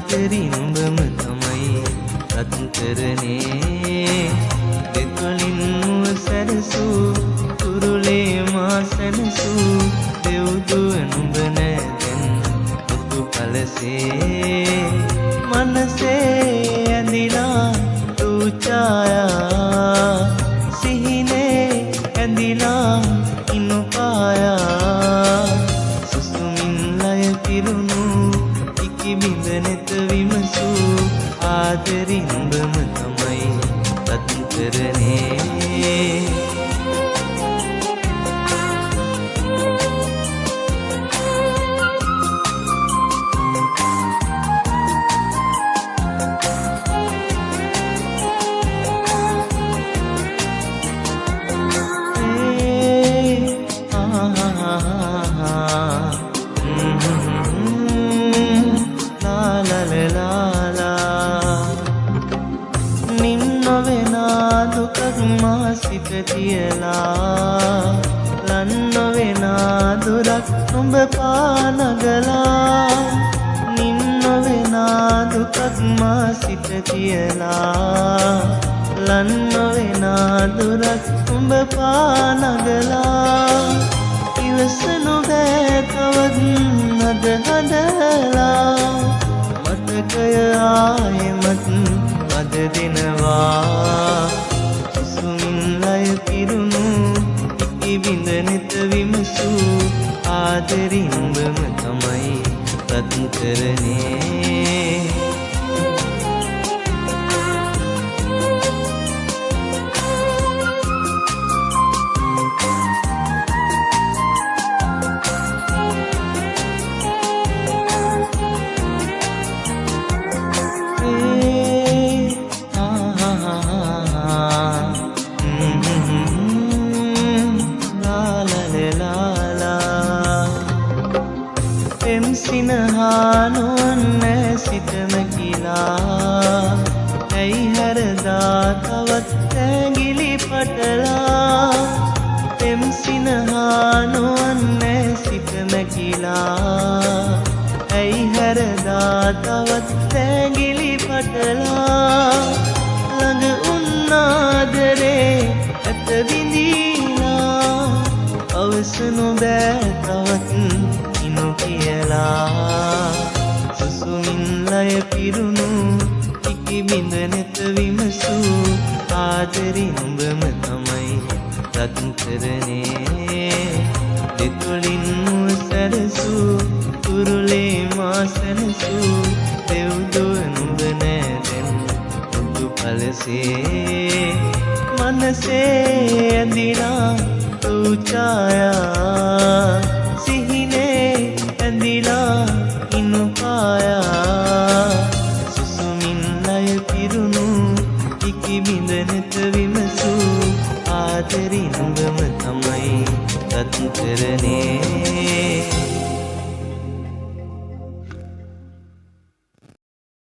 ආදරින්බම තමයි රත්තරනේ දෙතොලින් මුව සැරසූ කුරුලේ මා සැනසූ දෙව්දුව නුඹ නැදෙන් මුතු පලසේ මනසේ ඇඳිලා දූ ඡායා සිහිනේ ඇඳිලා ඉනු පායා සුසුමින් ලය පිරුණු බිඳ නෙත විමසූ ආදරින්බම තමයි රත්තරනේ සිත තියලා ලන්නොවෙනා දුරක් නුඹ පානගලා නින්නොවෙනා දුකක් මා සිත තියලා ලන්නොවෙනා දුරක් නුඹ පානගලා ඉවසනු බෑ තවත් අද හදලා මතකය ආයෙමත් අද දෙනවා ලය පිරුණු ඉබිඳ නෙත විමසූ ආදරින්බම තමයි රත්තරනේ සිනහානුවන්න සිතම කිලා ඇයි හැරදා තවත් ඇගිලි පටලා එම් සිනහානුවන්න සිතම කිලා ඇයි හැරදා තවත් ඇගිලි පටලා ළඟ උන්නාදරේ ඇත විඳීලා අවසනු බෑ තවත් කියලා සුසුමින් ලය පිරුණු ඉකිබිඳ නෙත විමසූ ආදරින්බම තමයි රත්තරනේ දෙතොලින් මුව සැරසූ කුරුලේ මා සැනසූ දෙව්දුව නුඹ නැදෙන් මුතු පලසේ මනසේ ඇඳිලා දූ ඡායා සිහිනේ ඇඳිලා ඉනු පායා සුසුමින් ලය පිරුණු ඉකිබිඳ නෙත විමසූ ආදරින්බම තමයි රත්තරනේ